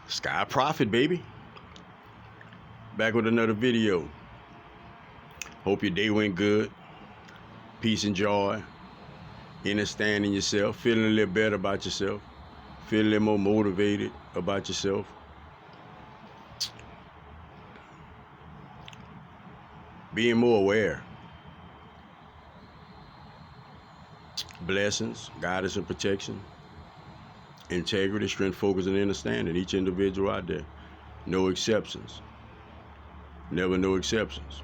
Sky Prophet, baby. Back with another video. Hope your day went good. Peace and joy. Understanding yourself. Feeling a little better about yourself. Feeling a little more motivated about yourself. Being more aware. Blessings, guidance and protection. Integrity, strength, focus, and understanding. Each individual out there. No exceptions. Never no exceptions.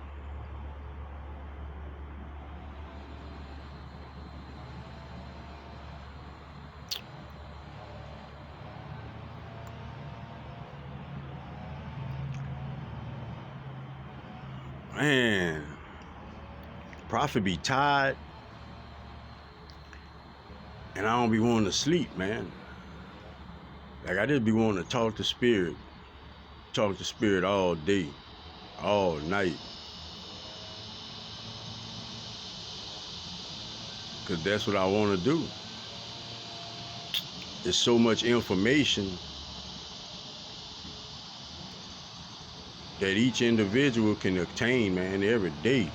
Man, Prophet be tired, and I don't be wanting to sleep, man. Like, I just be wanting to talk to spirit all day, all night. Because that's what I want to do. There's so much information that each individual can obtain, man, every day.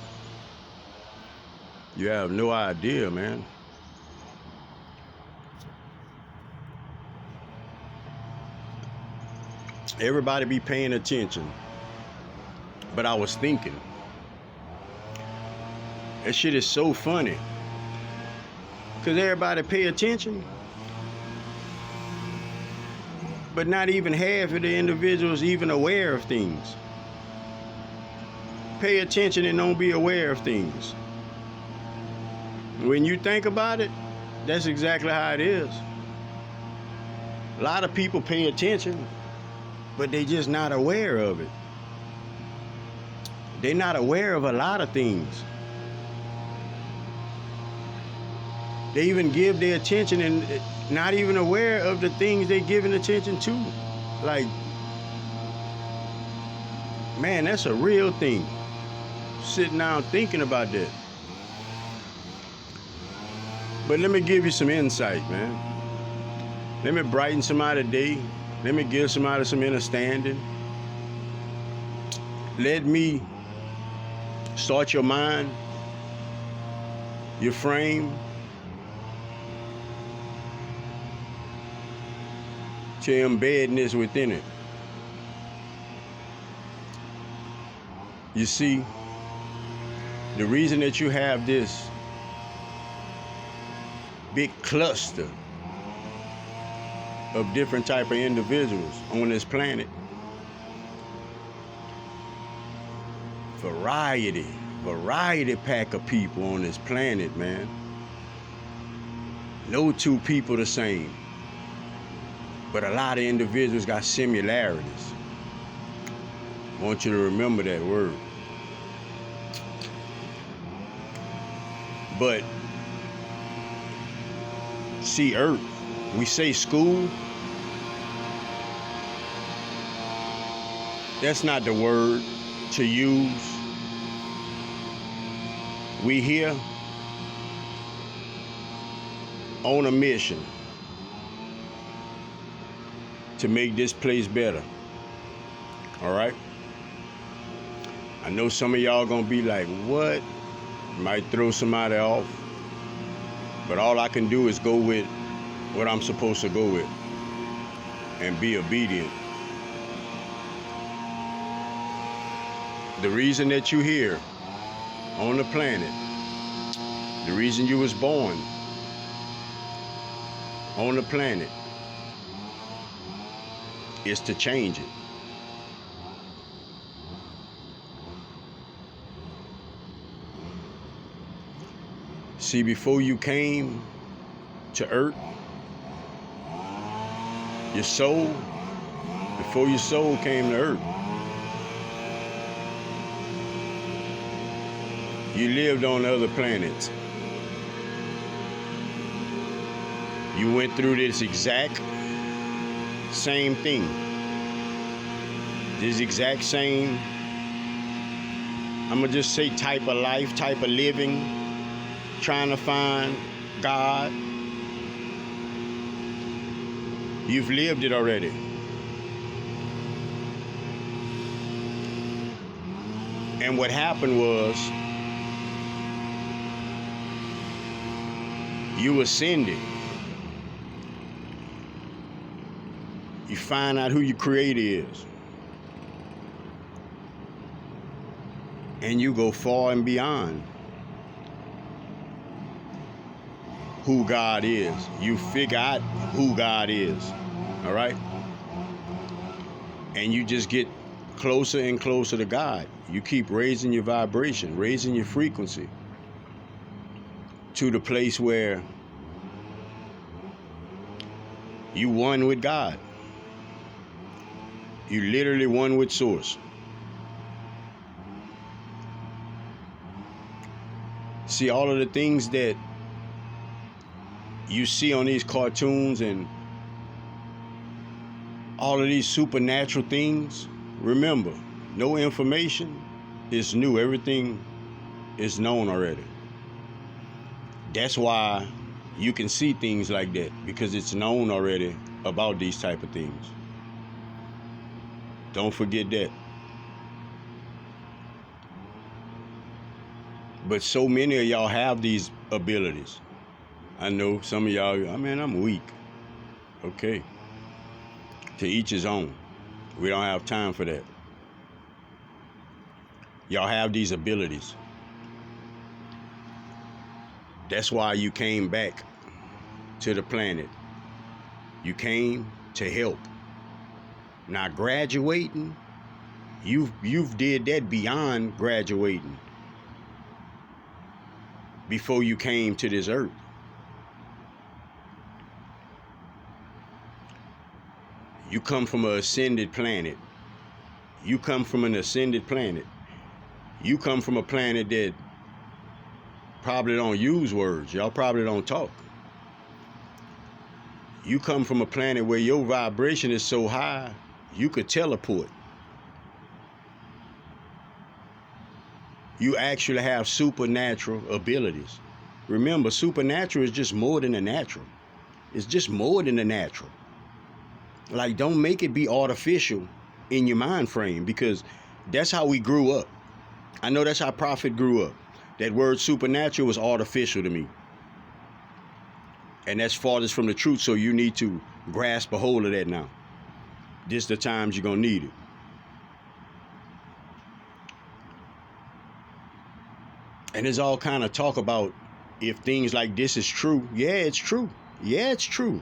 You have no idea, man. Everybody be paying attention. But I was thinking, that shit is so funny. Because everybody pay attention, but not even half of the individuals even aware of things. Pay attention and don't be aware of things. When you think about it, that's exactly how it is. A lot of people pay attention, but they just not aware of it. They're not aware of a lot of things. They even give their attention and not even aware of the things they're giving attention to. Like, man, that's a real thing. Sitting down thinking about that. But let me give you some insight, man. Let me brighten somebody's day. Let me give somebody some understanding. Let me start your mind, your frame, to embedness within it. You see, the reason that you have this big cluster of different type of individuals on this planet, variety pack of people on this planet, man. No two people the same, but a lot of individuals got similarities. I want you to remember that word. But see, Earth, we say school, that's not the word to use. We here on a mission to make this place better. All right? I know some of y'all gonna be like, what? Might throw somebody off. But all I can do is go with what I'm supposed to go with and be obedient. The reason that you're here on the planet, the reason you was born on the planet, is to change it. See, before you came to Earth, your soul, before your soul came to Earth, you lived on other planets. You went through this exact same thing. This exact same, I'm gonna just say type of life, type of living, trying to find God. You've lived it already. And what happened was you ascended. You find out who your creator is. And you go far and beyond who God is. You figure out who God is. All right? And you just get closer and closer to God. You keep raising your vibration, raising your frequency to the place where you one with God. You literally one with Source. See, all of the things that you see on these cartoons and all of these supernatural things, remember, no information is new. Everything is known already. That's why you can see things like that, because it's known already about these type of things. Don't forget that. But so many of y'all have these abilities. I know some of y'all, I'm weak. Okay. To each his own. We don't have time for that. Y'all have these abilities. That's why you came back to the planet. You came to help. Now graduating, you've did that beyond graduating before you came to this earth. You come from an ascended planet. You come from an ascended planet. You come from a planet that probably don't use words. Y'all probably don't talk. You come from a planet where your vibration is so high, you could teleport. You actually have supernatural abilities. Remember, supernatural is just more than the natural. It's just more than the natural. Like, don't make it be artificial in your mind frame, because that's how we grew up. I know that's how Prophet grew up. That word supernatural was artificial to me. And that's farthest from the truth, so you need to grasp a hold of that now. This the times you're going to need it. And there's all kind of talk about if things like this is true. Yeah, it's true. Yeah, it's true.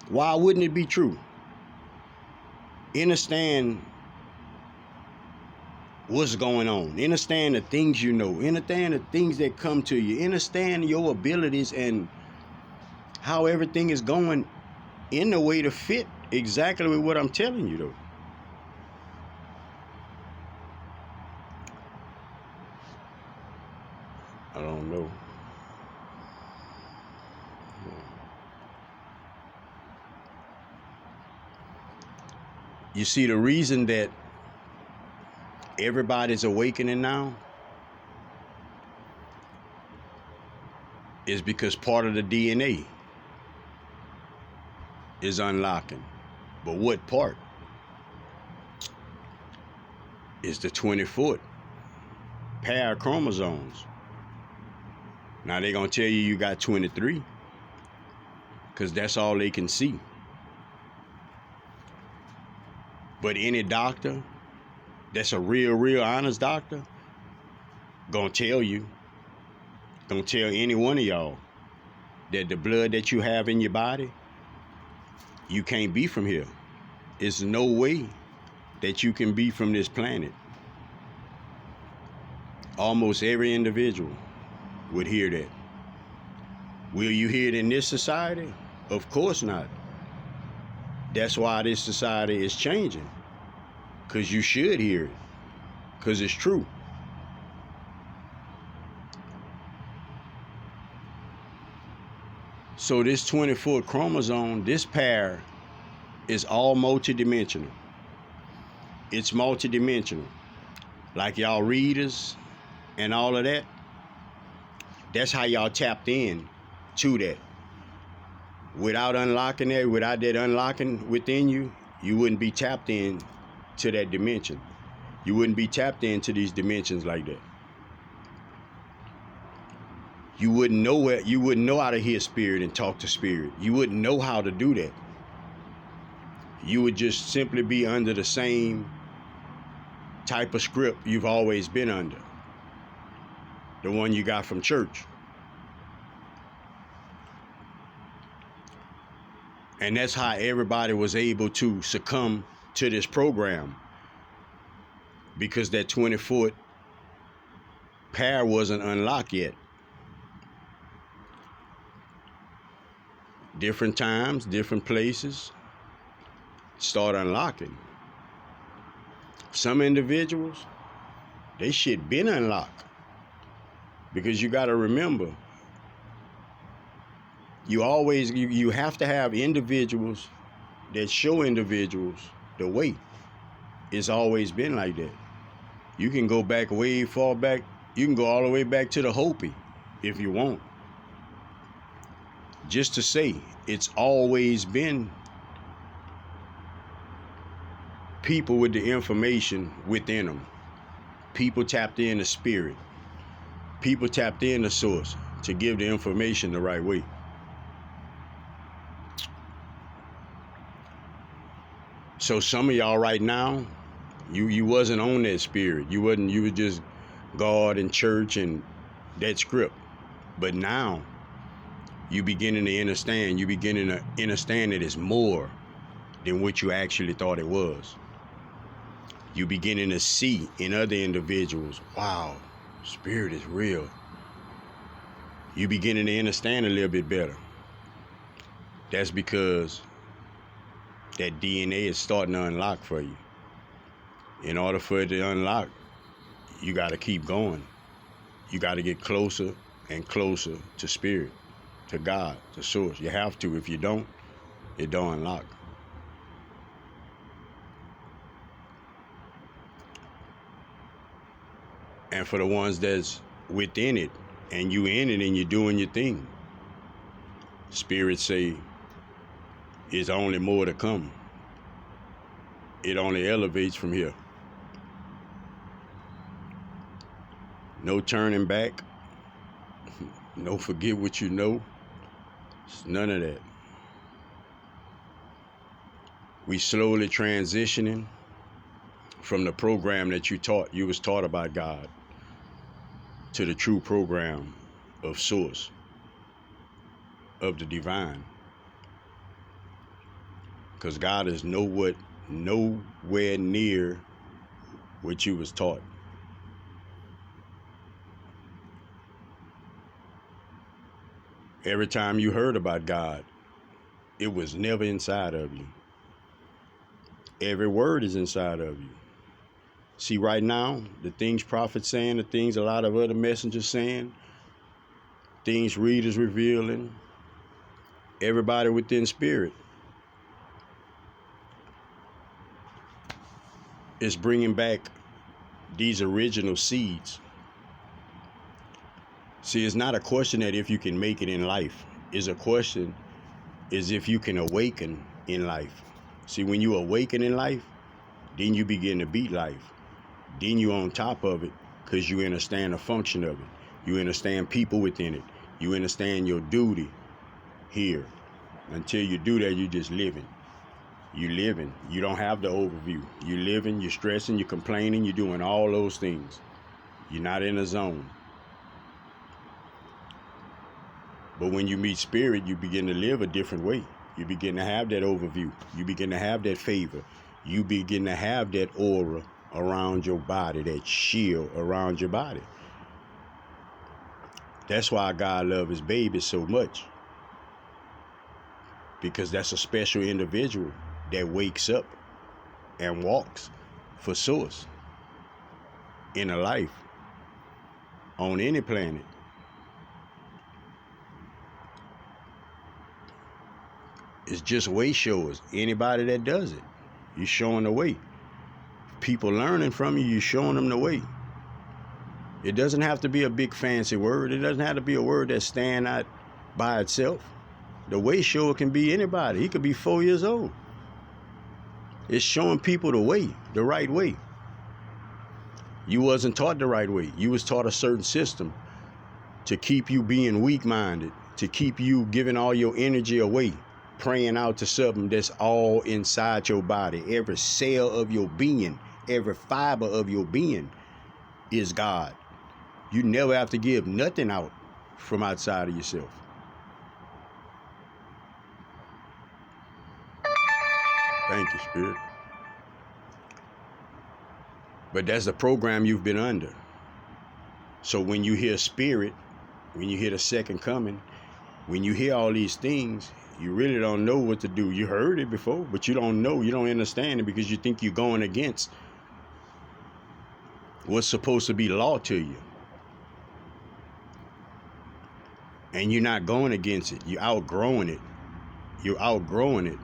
Why wouldn't it be true? Understand what's going on. Understand the things you know. Understand the things that come to you. Understand your abilities and how everything is going in the way to fit exactly with what I'm telling you, though. I don't know. You see, the reason that everybody's awakening now is because part of the DNA is unlocking. But what part? Is the 20-foot pair of chromosomes. Now they're going to tell you got 23, because that's all they can see. But any doctor that's a real honest doctor gonna tell you, gonna tell any one of y'all that the blood that you have in your body, you can't be from here. There's no way that you can be from this planet. Almost every individual would hear that. Will you hear it in this society? Of course not. That's why this society is changing. Because you should hear it. Because it's true. So this 20-foot chromosome, this pair, is all multidimensional. It's multidimensional. Like y'all readers and all of that. That's how y'all tapped in to that. Without unlocking that, without that unlocking within you, you wouldn't be tapped in to that dimension. You wouldn't be tapped into these dimensions like that. You wouldn't know how to hear spirit and talk to spirit. You wouldn't know how to do that. You would just simply be under the same type of script you've always been under. The one you got from church. And that's how everybody was able to succumb to this program. Because that 20-foot pair wasn't unlocked yet. Different times, different places, start unlocking. Some individuals, they shit been unlocked. Because you got to remember, you have to have individuals that show individuals the way. It's always been like that. You can go back way far back. You can go all the way back to the Hopi if you want. Just to say, it's always been people with the information within them. People tapped in the spirit. People tapped in the source to give the information the right way. So some of y'all right now, you wasn't on that spirit. You were just God and church and that script. But now you beginning to understand. You beginning to understand that it's more than what you actually thought it was. You beginning to see in other individuals, wow, spirit is real. You beginning to understand a little bit better. That's because that DNA is starting to unlock for you. In order for it to unlock, you got to keep going. You got to get closer and closer to spirit, to God, to source. You have to. If you don't, it don't unlock. And for the ones that's within it, and you in it and you're doing your thing, spirits say, it's only more to come. It only elevates from here. No turning back. No forget what you know. It's none of that. We slowly transitioning from the program that you was taught about God to the true program of source, of the divine. Because God is nowhere near what you was taught. Every time you heard about God, it was never inside of you. Every word is inside of you. See, right now, the things prophets saying, the things a lot of other messengers saying, things readers revealing, everybody within spirit is bringing back these original seeds. See, it's not a question that if you can make it in life. It's a question is if you can awaken in life. See, when you awaken in life, then you begin to beat life. Then you on top of it because you understand the function of it. You understand people within it. You understand your duty here. Until you do that, you just living. You living. You don't have the overview. You living, you're stressing, you're complaining, you're doing all those things. You're not in a zone. But when you meet spirit, you begin to live a different way. You begin to have that overview. You begin to have that favor. You begin to have that aura around your body, that shield around your body. That's why God loves his babies so much. Because that's a special individual that wakes up and walks for source in a life on any planet. It's just way showers. Anybody that does it, you're showing the way. People learning from you, you're showing them the way. It doesn't have to be a big fancy word. It doesn't have to be a word that stand out by itself. The way shower can be anybody. He could be 4 years old. It's showing people the way, the right way. You wasn't taught the right way. You was taught a certain system to keep you being weak-minded, to keep you giving all your energy away, praying out to something that's all inside your body. Every cell of your being, every fiber of your being is God. You never have to give nothing out from outside of yourself. Thank you, Spirit. But that's the program you've been under. So when you hear Spirit, when you hear the second coming, when you hear all these things, you really don't know what to do. You heard it before, but you don't know. You don't understand it because you think you're going against what's supposed to be law to you. And you're not going against it. You're outgrowing it. You're outgrowing it.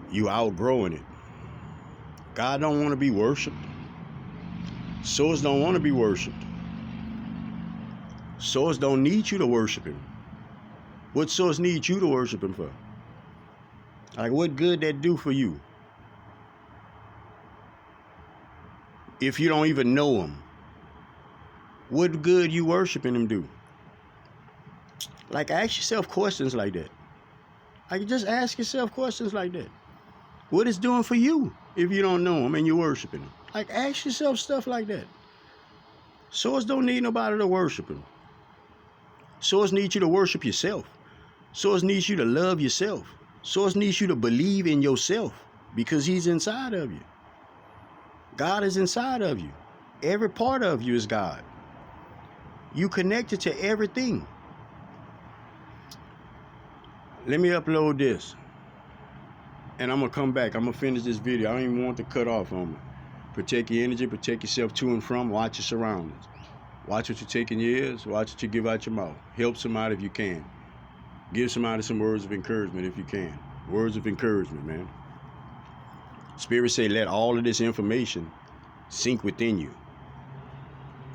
You're outgrowing it. God don't want to be worshipped. Souls don't want to be worshipped. Souls don't need you to worship him. What souls need you to worship him for? Like, what good that do for you? If you don't even know him, what good you worshiping him do? Like, ask yourself questions like that. Like, just ask yourself questions like that. What it's doing for you if you don't know him and you're worshiping him? Like, ask yourself stuff like that. Souls don't need nobody to worship him. Souls need you to worship yourself. Souls need you to love yourself. Souls need you to believe in yourself because he's inside of you. God is inside of you. Every part of you is God. You connected to everything. Let me upload this. And I'm going to come back. I'm going to finish this video. I don't even want to cut off on me. Protect your energy. Protect yourself to and from. Watch your surroundings. Watch what you take in your ears. Watch what you give out your mouth. Help somebody if you can. Give somebody some words of encouragement if you can. Words of encouragement, man. Spirit say, let all of this information sink within you.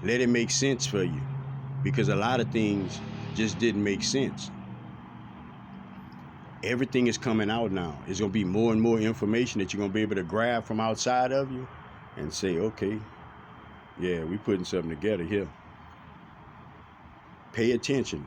Let it make sense for you. Because a lot of things just didn't make sense. Everything is coming out now. It's going to be more and more information that you're going to be able to grab from outside of you and say, okay, yeah, we're putting something together here. Pay attention.